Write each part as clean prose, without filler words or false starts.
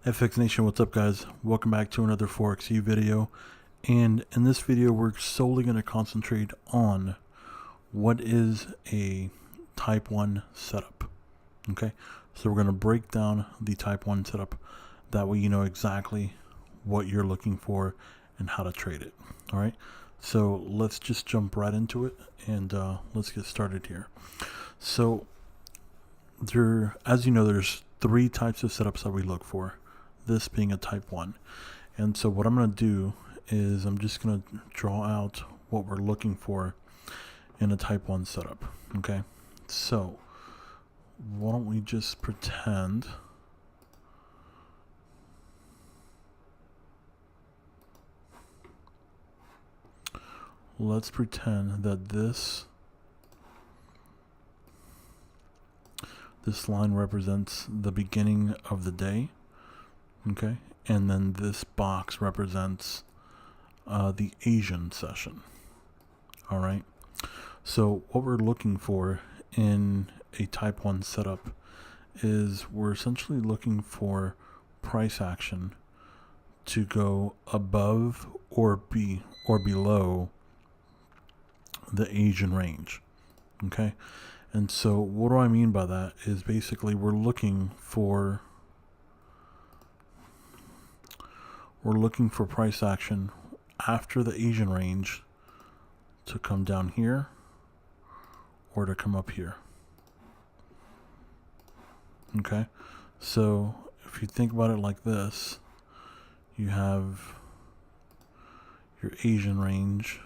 FX Nation, what's up guys? Welcome back to another Forex video. And in this video, we're solely going to concentrate on what is a type 1 setup. Okay, so we're going to break down the type 1 setup. That way you know exactly what you're looking for and how to trade it. All right, so let's just jump right into it and let's get started here. So as you know, there's three types of setups that we look for, this being a type 1. And so what I'm going to do is I'm just going to draw out what we're looking for in a type 1 setup. Okay, so why don't we just pretend let's pretend that this line represents the beginning of the day. Okay, and then this box represents the Asian session. All right, so what we're looking for in a type 1 setup is we're essentially looking for price action to go above or below the Asian range. Okay, and so what do I mean by that is basically we're looking for price action after the Asian range to come down here or to come up here. Okay, so if you think about it like this, you have your Asian range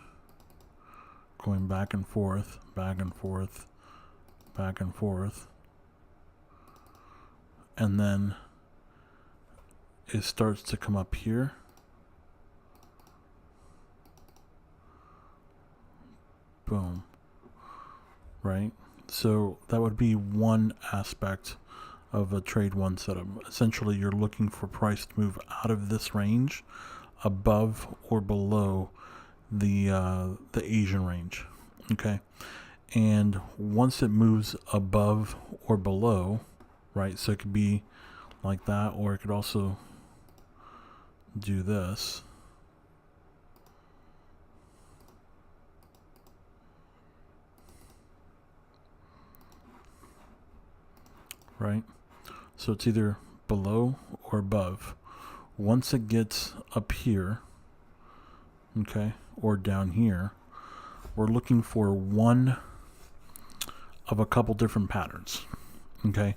going back and forth, back and forth, back and forth, and then it starts to come up here. Boom. Right? So that would be one aspect of a trade 1 setup. Essentially, you're looking for price to move out of this range above or below the Asian range. Okay? And once it moves above or below, right? So it could be like that, or it could also do this. Right? So it's either below or above. Once it gets up here, okay, or down here, we're looking for one of a couple different patterns. Okay,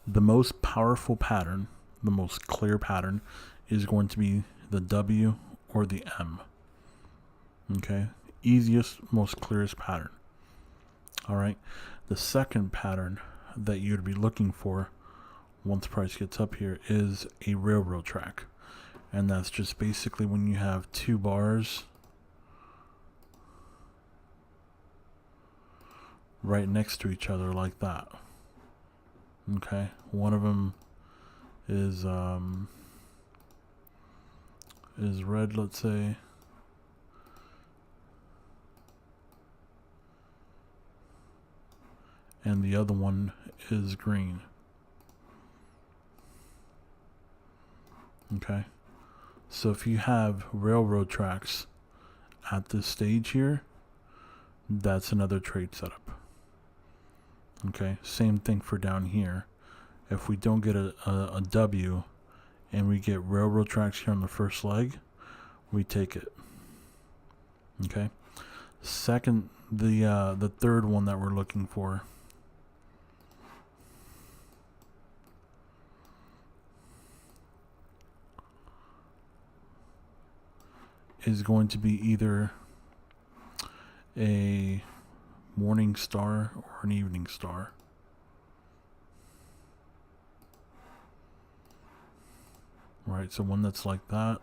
the most powerful pattern, the most clear pattern, is going to be the W or the M. Okay, easiest, most clearest pattern. All right, the second pattern that you'd be looking for once price gets up here is a railroad track, and that's just basically when you have two bars right next to each other like that. Okay, one of them is red, let's say, and the other one is green. Okay, so if you have railroad tracks at this stage here, that's another trade setup. Okay, same thing for down here. If we don't get a W and we get railroad tracks here on the first leg, we take it. Okay, second, the third one that we're looking for is going to be either a morning star or an evening star. Right, so one that's like that.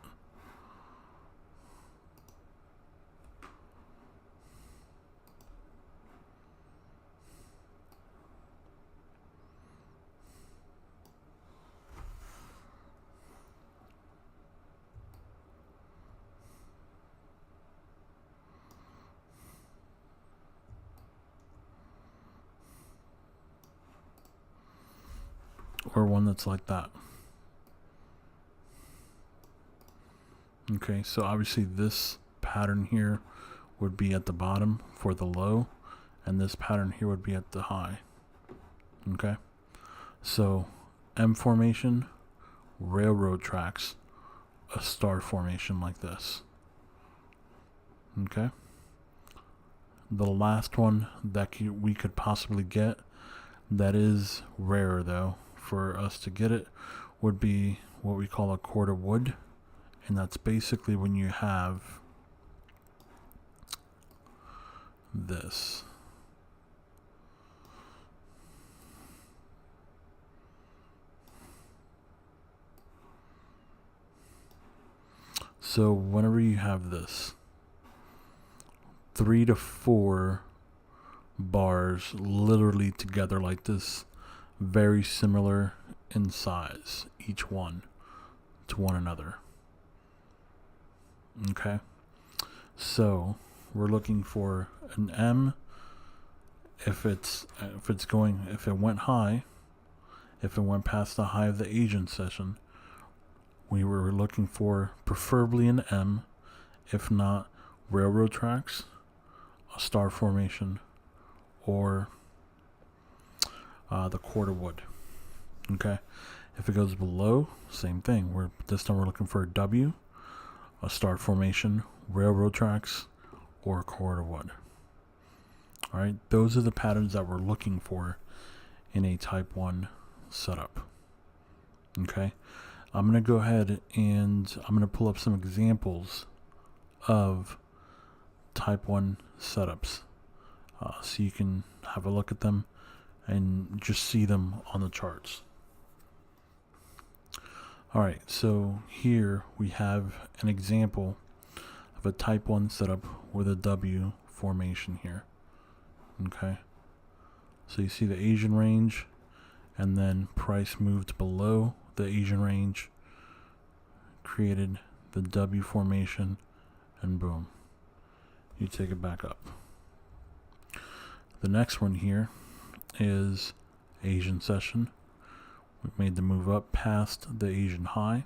Or one that's like that. Okay, so obviously this pattern here would be at the bottom for the low, and this pattern here would be at the high. Okay, so M formation, railroad tracks, a star formation like this. Okay, the last one that we could possibly get, that is rarer though for us to get it, would be what we call a cord of wood, and that's basically when you have this. So whenever you have this, 3 to 4 bars literally together like this, very similar in size, each one to one another. Okay, so we're looking for an M. If it went high, if it went past the high of the Asian session, we were looking for preferably an M, if not railroad tracks, a star formation, or the cord of wood. Okay, if it goes below, same thing. This time we're looking for a W, a star formation, railroad tracks, or a cord of wood. All right, those are the patterns that we're looking for in a type 1 setup. Okay, I'm going to go ahead and I'm going to pull up some examples of type 1 setups so you can have a look at them and just see them on the charts. All right, so here we have an example of a type 1 setup with a W formation here. Okay, so you see the Asian range, and then price moved below the Asian range, created the W formation, and boom, you take it back up. The next one here is Asian session. We made the move up past the Asian high,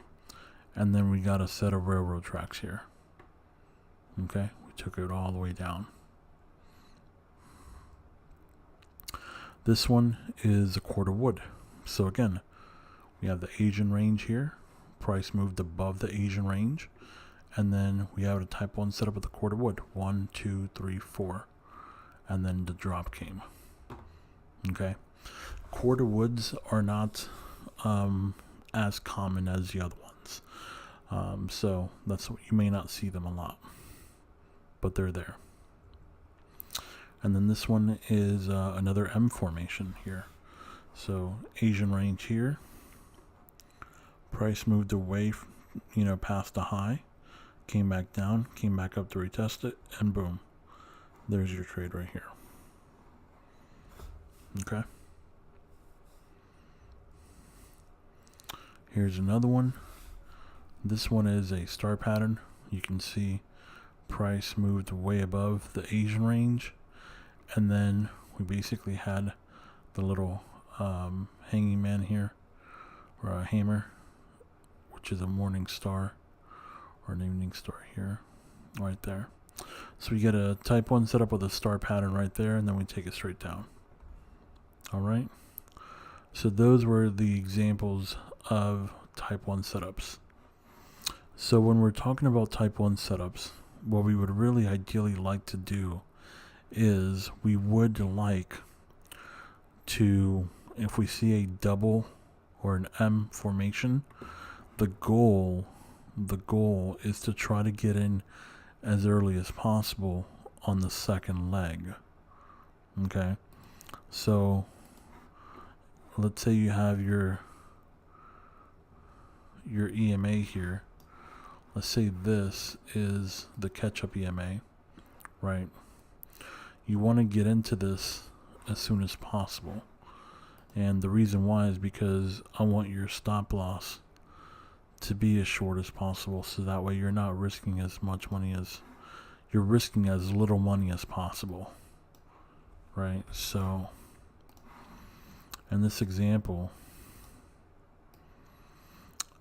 and then we got a set of railroad tracks here. Okay, we took it all the way down. This one is a cord of wood. So again, we have the Asian range here. Price moved above the Asian range. And then we have a type 1 setup with the cord of wood. 1, 2, 3, 4. And then the drop came. Okay. Cord of woods are not as common as the other ones. So that's what you may not see them a lot. But they're there. And then this one is another M formation here. So Asian range here. Price moved away, past the high. Came back down, came back up to retest it, and boom. There's your trade right here. Okay. Here's another one. This one is a star pattern. You can see price moved way above the Asian range. And then we basically had the little hanging man here, or a hammer, which is a morning star or an evening star here, right there. So we get a type 1 setup with a star pattern right there, and then we take it straight down. All right. So those were the examples of type 1 setups. So when we're talking about type 1 setups, what we would really ideally like to do is we would like to, if we see a double or an M formation, the goal is to try to get in as early as possible on the second leg. Okay, so let's say you have your EMA here. Let's say this is the catch-up EMA, right? You want to get into this as soon as possible. And the reason why is because I want your stop loss to be as short as possible, so that way you're not risking as much money as you're risking as little money as possible. Right? So in this example,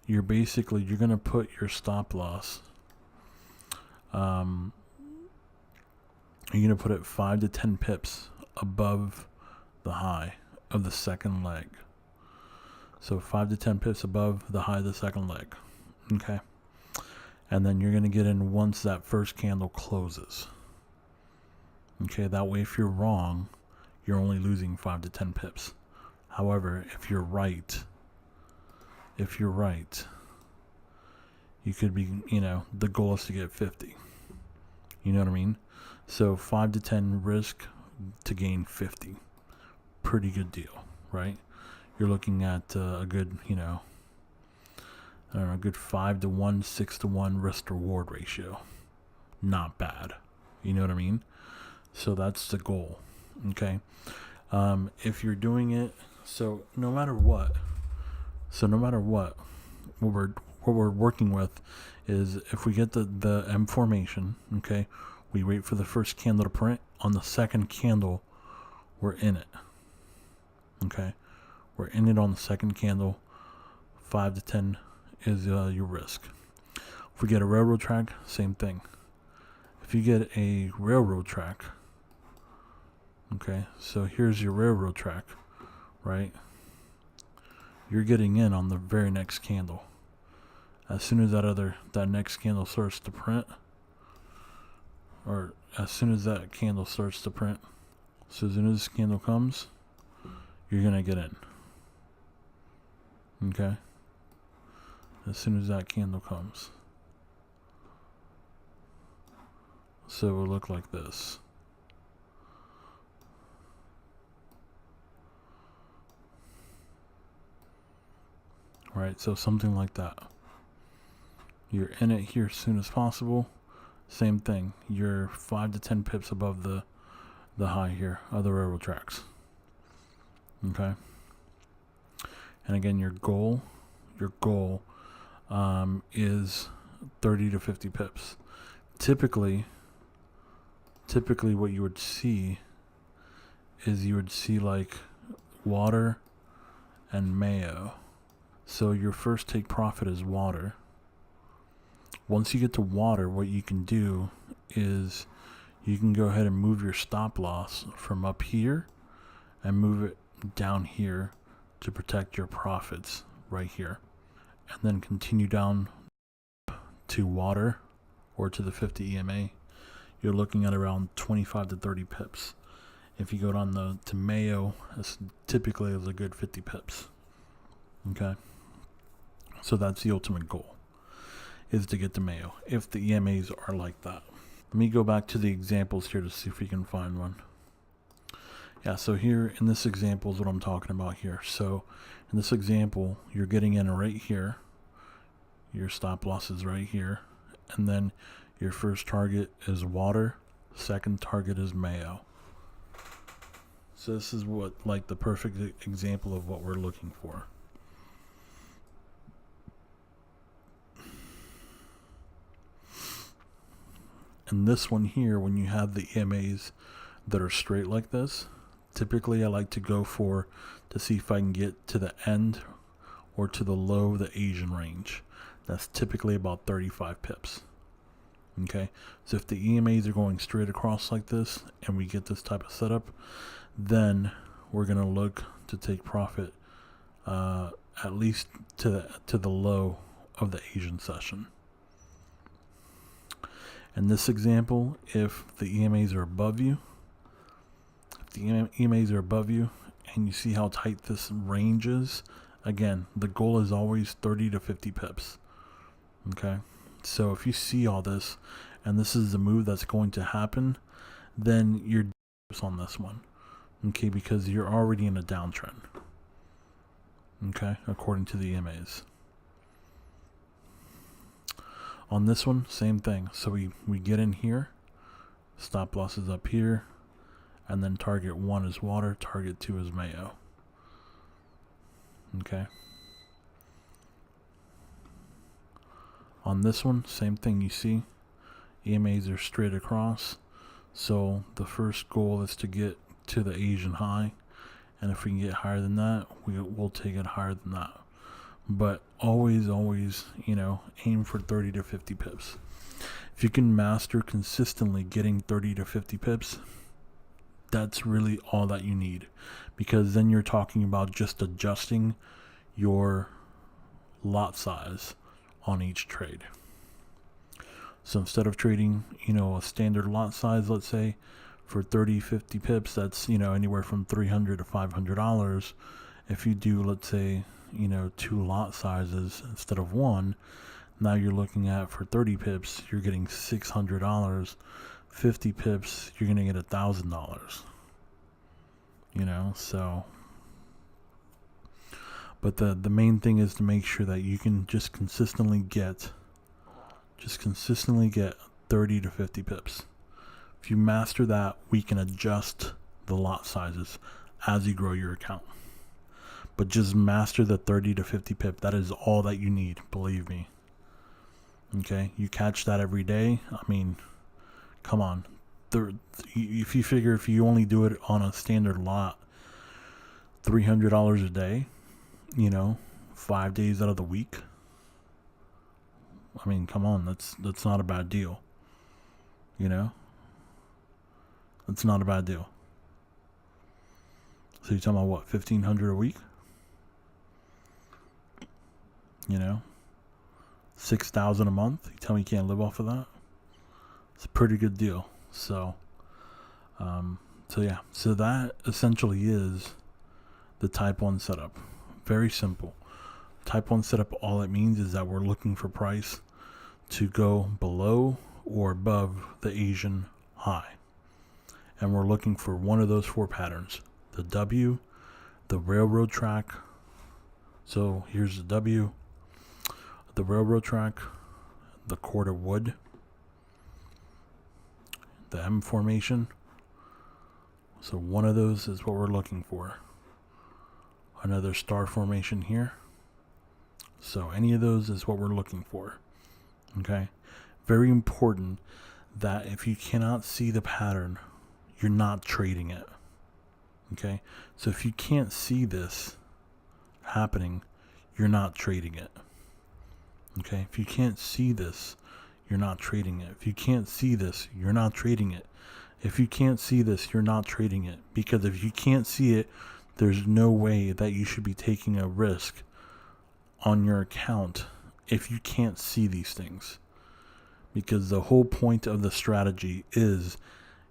you're going to put your stop loss you're going to put it 5 to 10 pips above the high of the second leg. So 5 to 10 pips above the high of the second leg. Okay. And then you're going to get in once that first candle closes. Okay. That way, if you're wrong, you're only losing 5 to 10 pips. However, if you're right, you could be, the goal is to get 50. You know what I mean? So 5 to 10 risk to gain 50. Pretty good deal, right? You're looking at a good, a good 5 to 1, 6 to 1 risk to reward ratio. Not bad. You know what I mean? So that's the goal. Okay. If you're doing it, so no matter what, what we're working with is if we get the M formation, okay, we wait for the first candle to print. On the second candle, we're in it. Okay, we're in it on the second candle. 5 to 10 is your risk. If we get a railroad track, same thing. If you get a railroad track, okay, so here's your railroad track, right? You're getting in on the very next candle. As soon as that next candle starts to print, or as soon as that candle starts to print, so as soon as this candle comes, you're gonna get in. Okay? As soon as that candle comes. So it will look like this. Right, so something like that. You're in it here as soon as possible. Same thing. You're 5 to 10 pips above the high here of the railroad tracks. Okay. And again, your goal is 30 to 50 pips. Typically what you would see is like water and mayo. So your first take profit is water. Once you get to water, what you can do is you can go ahead and move your stop loss from up here and move it down here to protect your profits right here. And then continue down to water or to the 50 EMA. You're looking at around 25 to 30 pips. If you go down to mayo, it's typically is a good 50 pips. Okay. So that's the ultimate goal, is to get to mayo, if the EMAs are like that. Let me go back to the examples here to see if we can find one. Yeah, so here in this example is what I'm talking about here. So in this example, you're getting in right here. Your stop loss is right here. And then your first target is water. Second target is mayo. So this is like the perfect example of what we're looking for. And this one here, when you have the EMAs that are straight like this, typically I like to go to see if I can get to the end or to the low of the Asian range. That's typically about 35 pips. Okay, so if the EMAs are going straight across like this and we get this type of setup, then we're going to look to take profit at least to the low of the Asian session. In this example, if the EMAs are above you, and you see how tight this range is, again, the goal is always 30 to 50 pips. Okay, so if you see all this, and this is the move that's going to happen, then you're on this one. Okay, because you're already in a downtrend. Okay, according to the EMAs. On this one, same thing. So we get in here, stop loss is up here, and then target 1 is water, target 2 is mayo. Okay. On this one, same thing. You see, EMAs are straight across. So the first goal is to get to the Asian high, and if we can get higher than that, we'll take it higher than that. but always, aim for 30 to 50 pips. If you can master consistently getting 30 to 50 pips, that's really all that you need, because then you're talking about just adjusting your lot size on each trade. So instead of trading, a standard lot size, let's say for 30, 50 pips, that's, anywhere from $300 to $500. If you do, let's say, 2 lot sizes instead of 1, now you're looking at, for 30 pips, you're getting $600. 50 pips, you're going to get $1,000. So, but the main thing is to make sure that you can just consistently get 30 to 50 pips. If you master that, we can adjust the lot sizes as you grow your account. But just master the 30 to 50 pip. That is all that you need, believe me. Okay, you catch that every day. I mean, come on. If you figure, if you only do it on a standard lot, $300 a day, 5 days out of the week. I mean, come on, that's not a bad deal. That's not a bad deal. So you're talking about what, $1,500 a week? $6,000 a month. You tell me you can't live off of that? It's a pretty good deal. So that essentially is the type 1 setup. Very simple. Type 1 setup, all it means is that we're looking for price to go below or above the Asian high. And we're looking for one of those 4 patterns. The W, the railroad track. So here's the W, the railroad track, the cord of wood, the M formation. So one of those is what we're looking for. Another star formation here. So any of those is what we're looking for. Okay? Very important that if you cannot see the pattern, you're not trading it. Okay? So if you can't see this happening, you're not trading it. Okay? If you can't see this, you're not trading it. If you can't see this, you're not trading it. If you can't see this, you're not trading it. Because if you can't see it, there's no way that you should be taking a risk on your account if you can't see these things. Because the whole point of the strategy is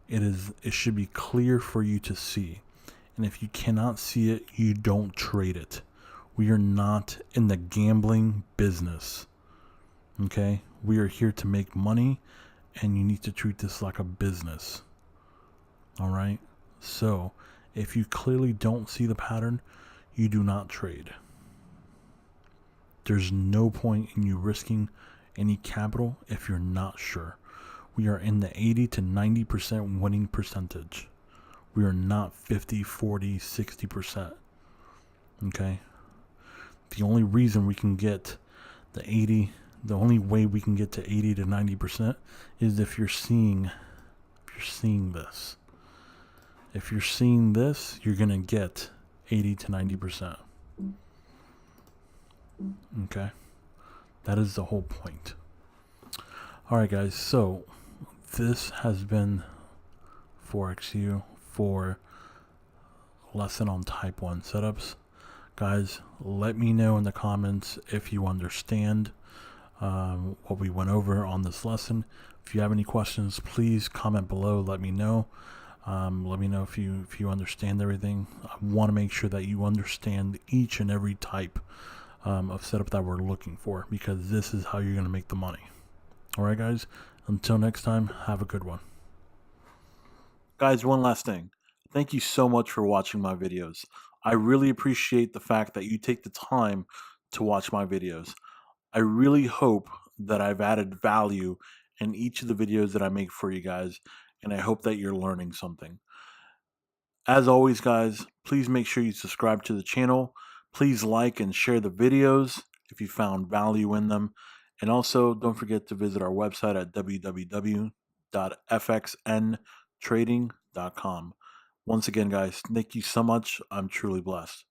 it should be clear for you to see. And if you cannot see it, you don't trade it. We are not in the gambling business. Okay? We are here to make money, and you need to treat this like a business. All right? So, if you clearly don't see the pattern, you do not trade. There's no point in you risking any capital if you're not sure. We are in the 80 to 90% winning percentage. We are not 50, 40, 60%. Okay? The only reason we can get the only way we can get to 80 to 90% is if you're seeing this. If you're seeing this, you're going to get 80 to 90%. Okay? That is the whole point. Alright guys, so this has been ForexU for lesson on type 1 setups. Guys, let me know in the comments if you understand what we went over on this lesson. If you have any questions, please comment below. Let me know. Let me know if you understand everything. I want to make sure that you understand each and every type of setup that we're looking for, because this is how you're going to make the money. Alright guys, until next time, have a good one. Guys, one last thing. Thank you so much for watching my videos. I really appreciate the fact that you take the time to watch my videos. I really hope that I've added value in each of the videos that I make for you guys, and I hope that you're learning something. As always, guys, please make sure you subscribe to the channel. Please like and share the videos if you found value in them. And also, don't forget to visit our website at www.fxntrading.com. Once again, guys, thank you so much. I'm truly blessed.